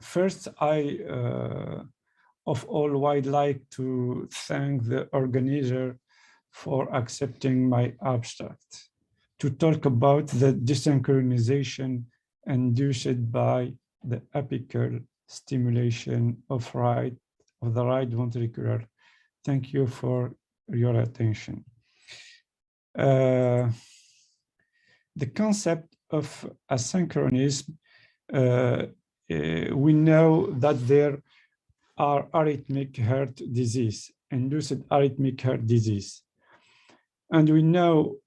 First, I of all would like to thank the organizer for accepting my abstract to talk about the desynchronization induced by the apical stimulation of the right ventricular. Thank you for your attention. The concept of asynchronism, we know that there are arrhythmic heart disease, induced arrhythmic heart disease. And we know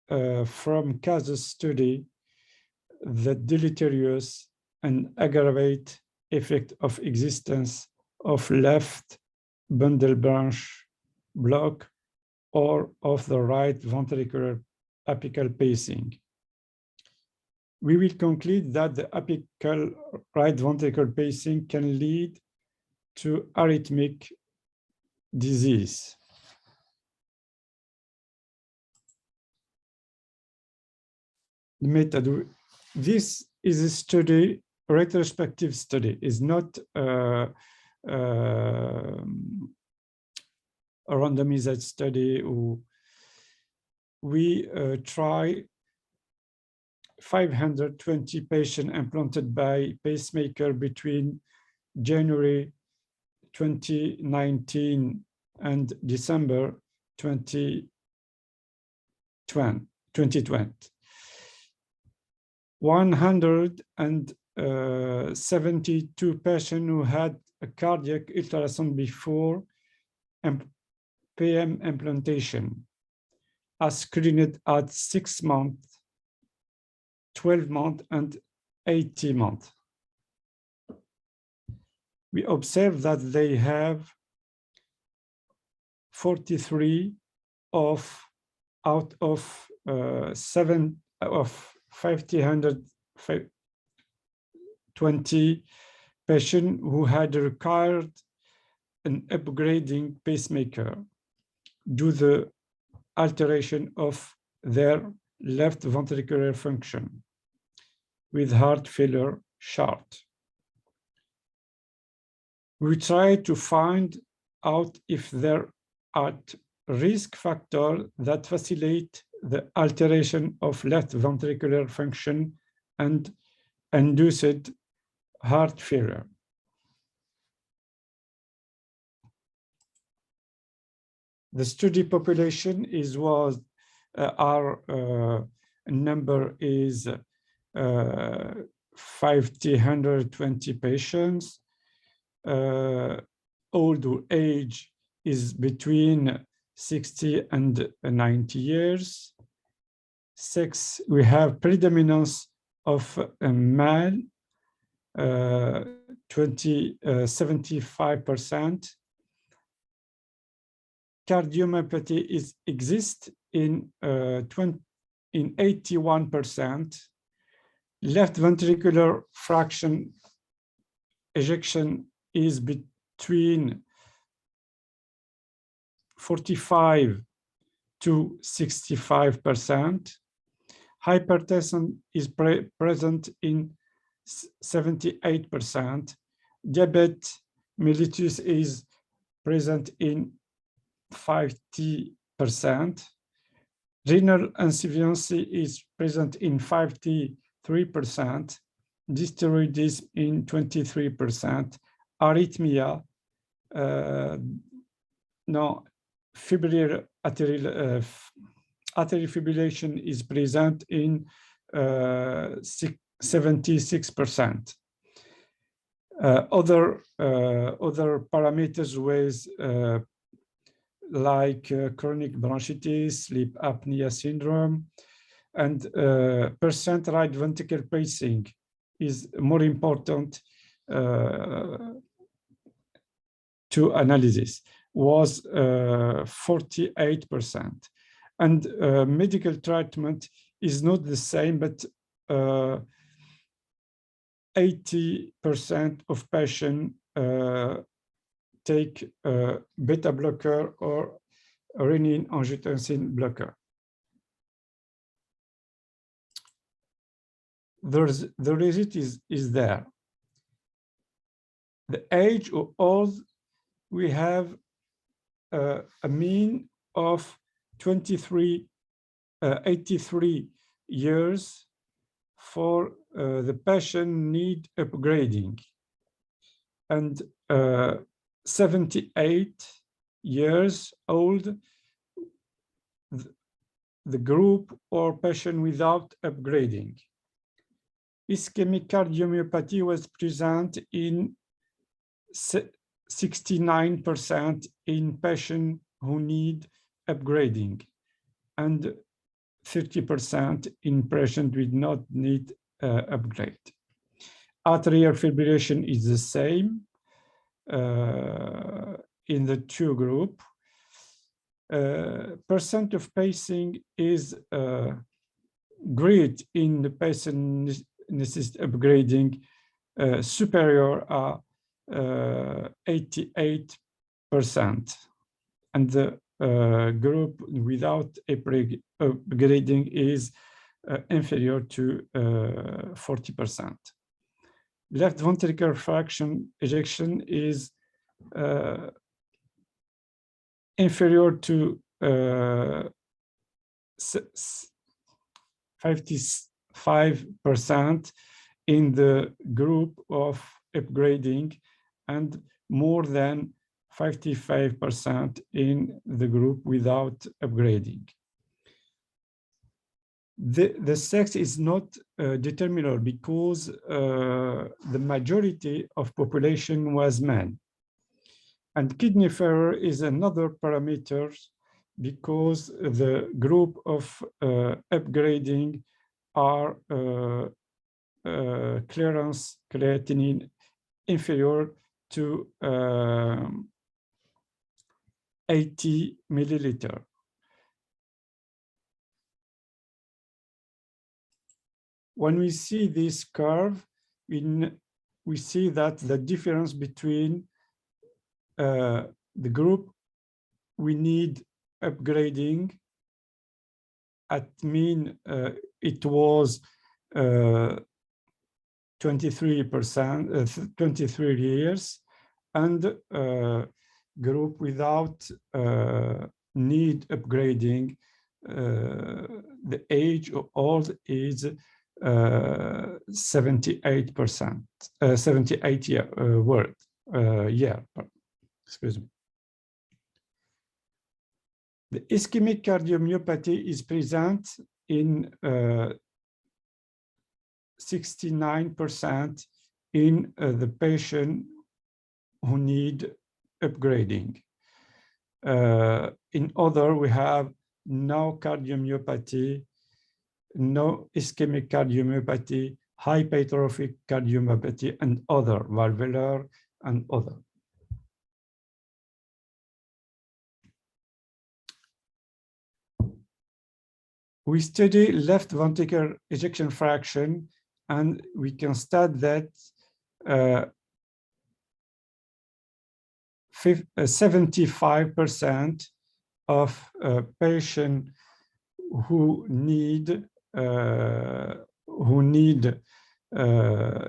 from case study the deleterious and aggravate effect of existence of left bundle branch block or of the right ventricular apical pacing. We will conclude that the apical right ventricular pacing can lead to arrhythmic disease. The method. This is a study, a retrospective study, is not a randomized study. We try 520 patients implanted by pacemaker between January 2019 and December 2020. 172 patients who had a cardiac ultrasound before PM implantation are screened at 6 months, 12 months, and 18 months. We observe that they have 43 out of 520 patients who had required an upgrading pacemaker due to the alteration of their left ventricular function with heart failure chart. We try to find out if there are risk factors that facilitate the alteration of left ventricular function and induced heart failure. The study population our number is 520 patients. Older age is between 60 and 90 years. Sex, we have predominance of a male, 75%. Cardiomyopathy exists in 81%. Left ventricular fraction ejection is between 45 to 65%. Hypertension is present in 78%. Diabetes mellitus is present in 50%. Renal insufficiency is present in 53%. Dysthyroidism in 23%. Arythmia, atrial fibrillation is present in 76%. Other parameters with like chronic bronchitis, sleep apnea syndrome, and percent right ventricular pacing is more important to analysis, was 48%. And medical treatment is not the same, but 80% of patients take beta blocker or renin-angiotensin blocker. The result is there. The age of all, we have a mean of 83 years for the patient need upgrading, and 78 years old the group or patient without upgrading. Ischemic cardiomyopathy was present in 69% in patients who need upgrading, and 30% in patients with not need upgrade. Atrial fibrillation is the same in the two groups. Percent of pacing is great in the patient necessity upgrading, superior at 88%, and the group without upgrading is inferior to 40%. Left ventricular fraction ejection is inferior to 55% in the group of upgrading, and more than 55% in the group without upgrading. The sex is not determinable because the majority of population was men. And kidney failure is another parameter because the group of upgrading are clearance creatinine inferior to 80 milliliter. When we see this curve, we see that the difference between the group we need upgrading at mean it was 23%, 23 years, and group without need upgrading, the age of old is 78%, 78 year excuse me. The ischemic cardiomyopathy is present in 69% in the patient who need upgrading. In other, we have no cardiomyopathy, no ischemic cardiomyopathy, hypertrophic cardiomyopathy, and other, valvular and other. We study left ventricular ejection fraction, and we can state that 75% of patients who need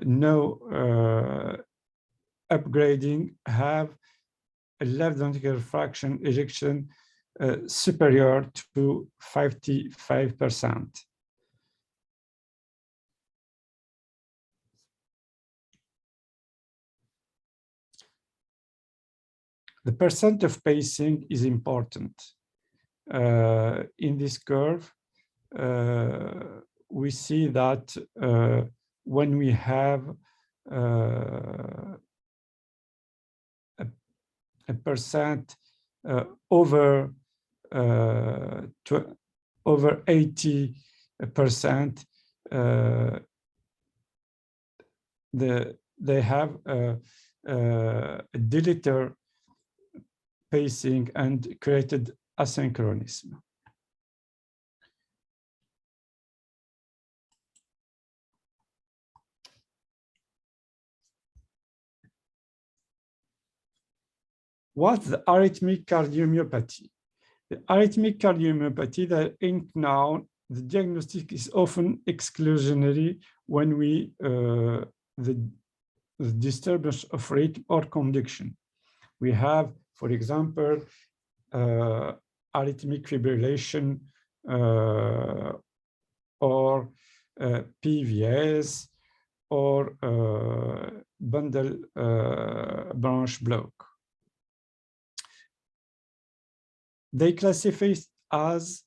no upgrading have a left ventricular fraction ejection superior to 55%. The percent of pacing is important. In this curve, we see that when we have a percent over 80%, they have a deleter pacing and created asynchronism. What's the arythmic cardiomyopathy? The arythmic cardiomyopathy, the ink now, the diagnostic is often exclusionary when we the the disturbance of rhythm or conduction. We have, for example, arythmic fibrillation or PVS or bundle branch block. They classify as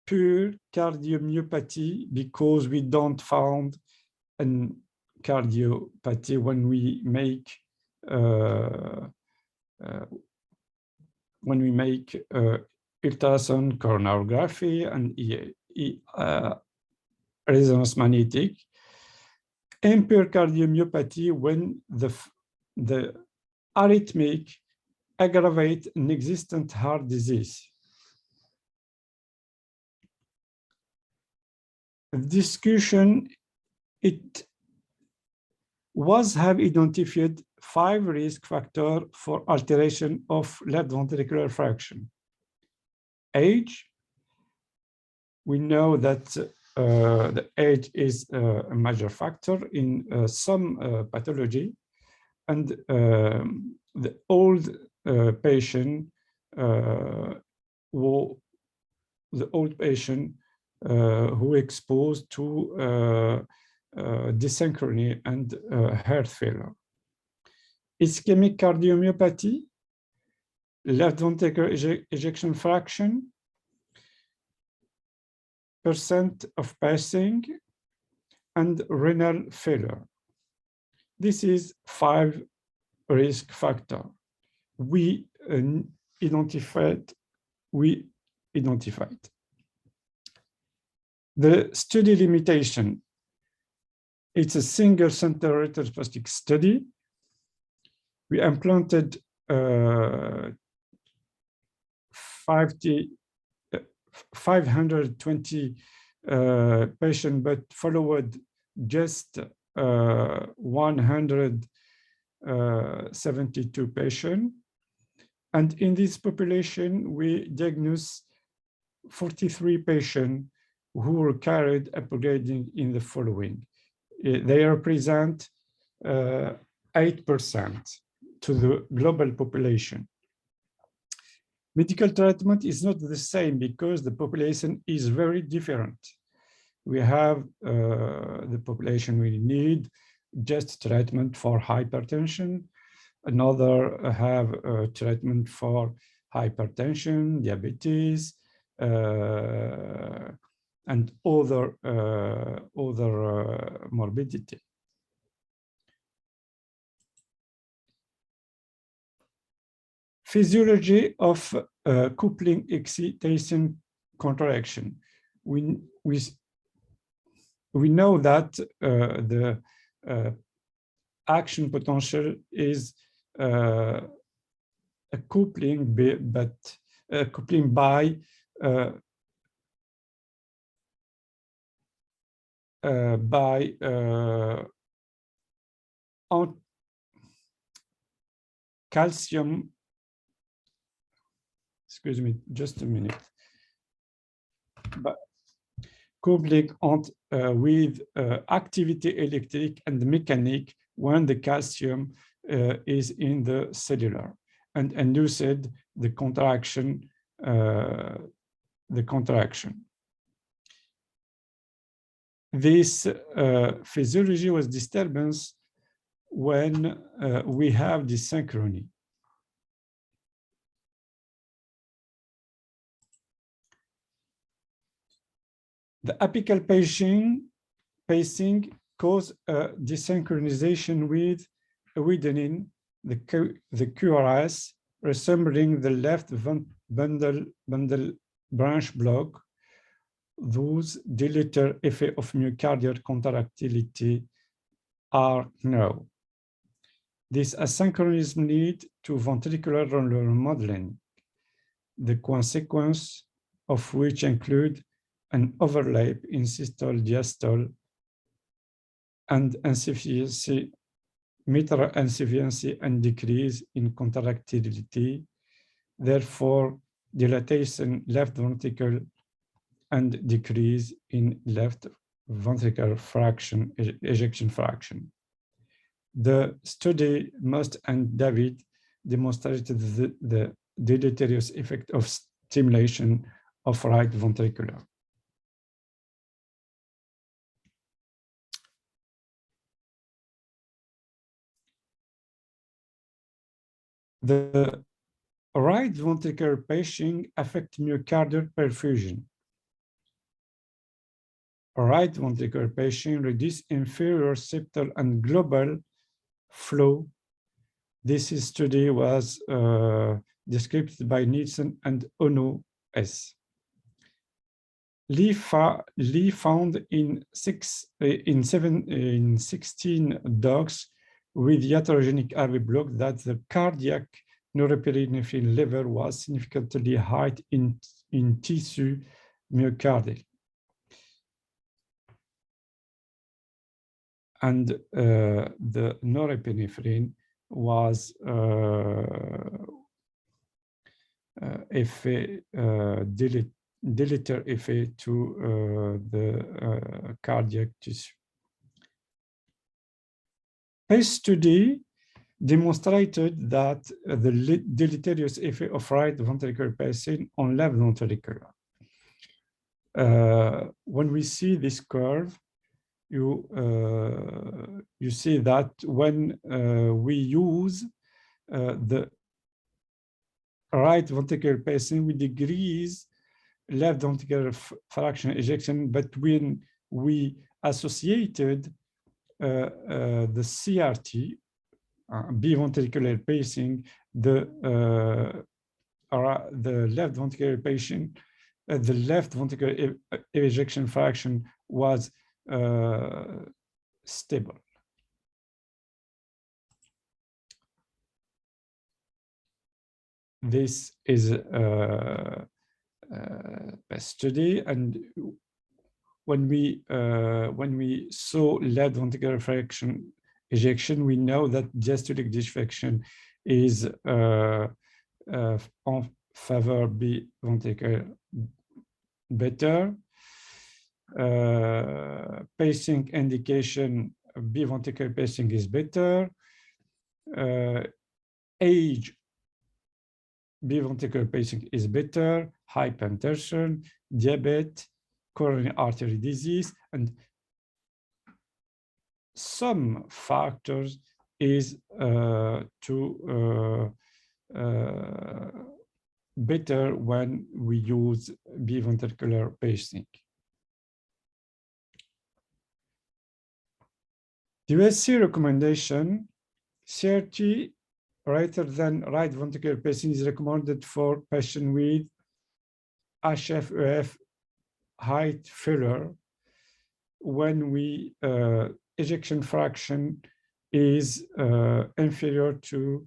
pure cardiomyopathy because we don't find an cardiopathy when we make ultrasound coronarography and resonance magnetic. Impure cardiomyopathy when the arrhythmic aggravate an existent heart disease. The discussion have identified 5 risk factors for alteration of left ventricular fraction. Age, we know that the age is a major factor in some pathology, and the old patient who exposed to dysynchrony and heart failure. Ischemic cardiomyopathy, left ventricular ejection fraction, percent of passing, and renal failure. This is 5 risk factors we identified. The study limitation, it's a single center retrospective study. We implanted 520 patients, but followed just 172 patients. And in this population, we diagnosed 43 patients who were carried upgrading in the following. They represent 8% to the global population. Medical treatment is not the same because the population is very different. We have the population we need just treatment for hypertension. Another have treatment for hypertension, diabetes, and other morbidity. Physiology of coupling excitation contraction. We know that the action potential is a coupling, but coupling by calcium. Excuse me, just a minute. But coupling with activity electric and mechanic when the calcium is in the cellular and induced the contraction. This physiology was disturbance when we have dysynchrony. The apical pacing causes desynchronization with widening the QRS, resembling the left bundle branch block. Those deleterious effects of myocardial contractility are known. This asynchronism leads to ventricular remodeling, the consequence of which include an overlap in systole, diastole, and insufficiency, mitral insufficiency, and decrease in contractility. Therefore, dilatation left ventricle and decrease in left ventricular fraction, ejection fraction. The study, Most and David, demonstrated the deleterious effect of stimulation of right ventricular. The right ventricular pacing affects myocardial perfusion. Right ventricular pacing reduces inferior septal and global flow. This study was described by Nielsen and Ono S. Lee found in 16 dogs with iatrogenic AV block that the cardiac norepinephrine level was significantly high in tissue myocardial. And the norepinephrine was deleterious effect to the cardiac tissue. A study demonstrated that the deleterious effect of right ventricular pacing on left ventricular. When we see this curve, you see that when we use the right ventricular pacing, we decrease left ventricular fraction ejection, but when we associated the CRT, biventricular pacing, the left ventricular pacing, the left ventricular ejection fraction was stable. This is a study, and when we saw left ventricular fraction ejection, we know that diastolic disfraction is en favor B ventricular better. Pacing indication, B ventricular pacing is better. Age, B ventricular pacing is better. Hypertension, diabetes, coronary artery disease, and some factors is better when we use biventricular pacing. The USC recommendation, CRT rather than right ventricular pacing is recommended for patients with HFrEF heart failure when we ejection fraction is inferior to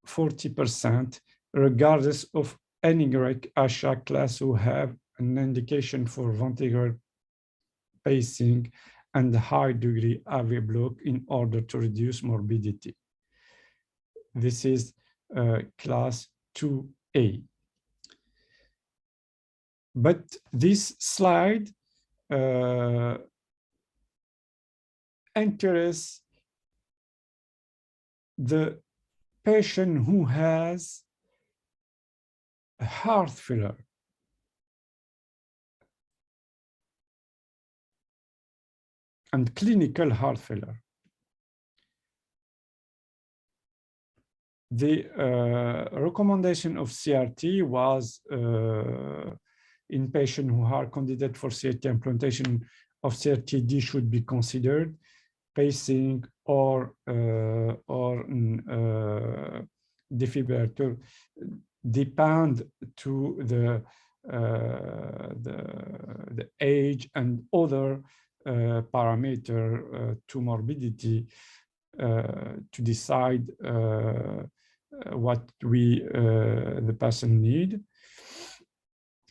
40%, regardless of any HA class who have an indication for ventricular pacing and high degree AV block in order to reduce morbidity. This is class 2A. But this slide interests the patient who has a heart failure. And clinical heart failure. The recommendation of CRT was in patients who are candidate for CRT implantation of CRT-D should be considered. Pacing or defibrillator depend to the age and other parameter to morbidity to decide what the patient need.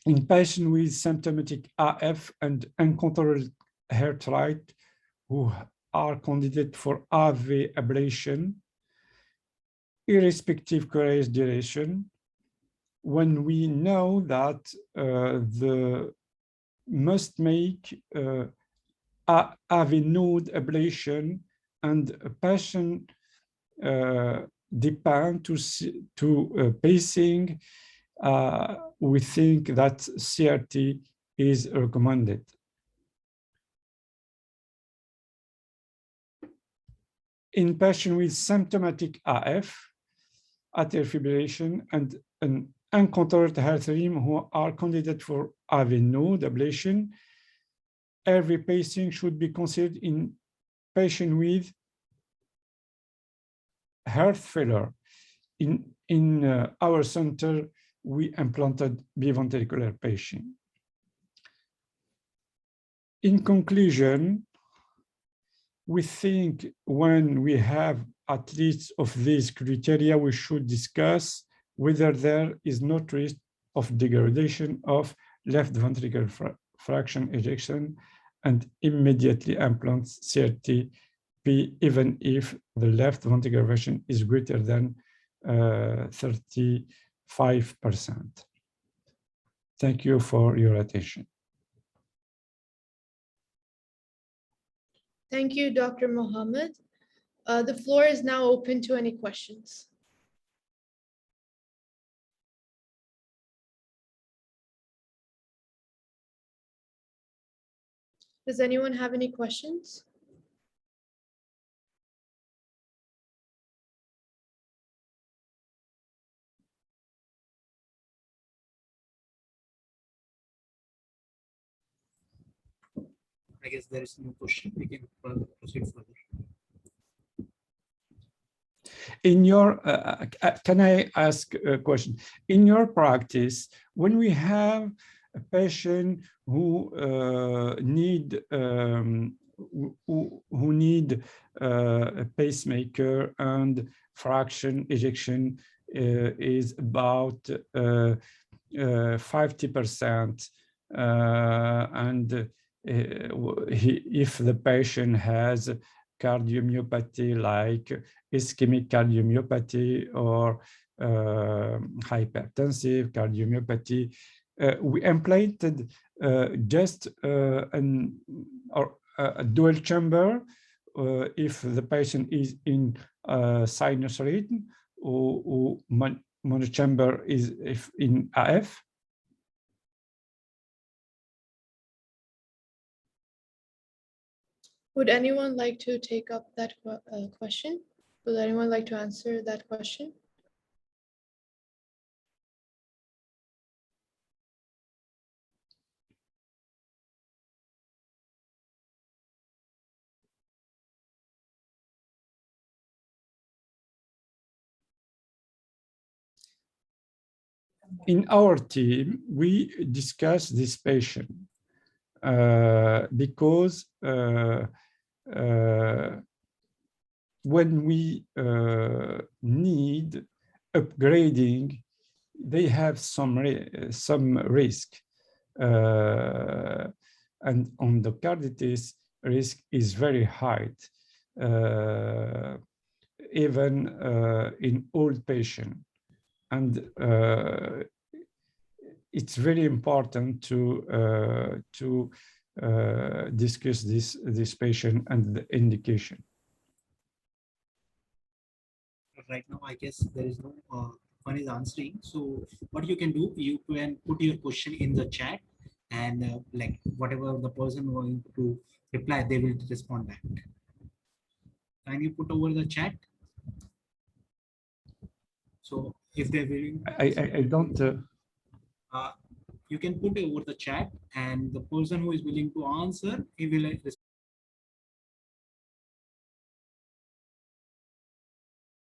In patients with symptomatic AF and uncontrolled heart rate who are candidate for AV ablation, irrespective courage duration, when we know that the must make AV node ablation and patient depend to pacing. We think that CRT is recommended. In patients with symptomatic AF, atrial fibrillation, and an uncontrolled heart rhythm who are candidate for AV node ablation, every pacing should be considered in patient with heart failure. In our center, we implanted biventricular patient. In conclusion, we think when we have at least of these criteria, we should discuss whether there is no risk of degradation of left ventricular fraction ejection and immediately implant CRT-P, even if the left ventricular fraction is greater than 35%. Thank you for your attention. Thank you, Dr. Mohamed. The floor is now open to any questions. Does anyone have any questions? I guess there is no question. We can proceed further. In your, can I ask a question? In your practice, when we have a patient who need a pacemaker and fraction ejection is about 50%, and if the patient has cardiomyopathy like ischemic cardiomyopathy or hypertensive cardiomyopathy, we implanted just a dual chamber if the patient is in sinus rhythm, or monochamber is if in AF. Would anyone like to take up that question? Would anyone like to answer that question? In our team, we discuss this patient because when we need upgrading, they have some risk, and endocarditis risk is very high, even in old patients. And it's very important to discuss this patient and the indication. Right now, I guess there is no one is answering. So what you can do, you can put your question in the chat, and like whatever the person going to reply, they will respond back. Can you put over the chat? So if they're willing, I don't. You can put over the chat, and the person who is willing to answer, he will respond.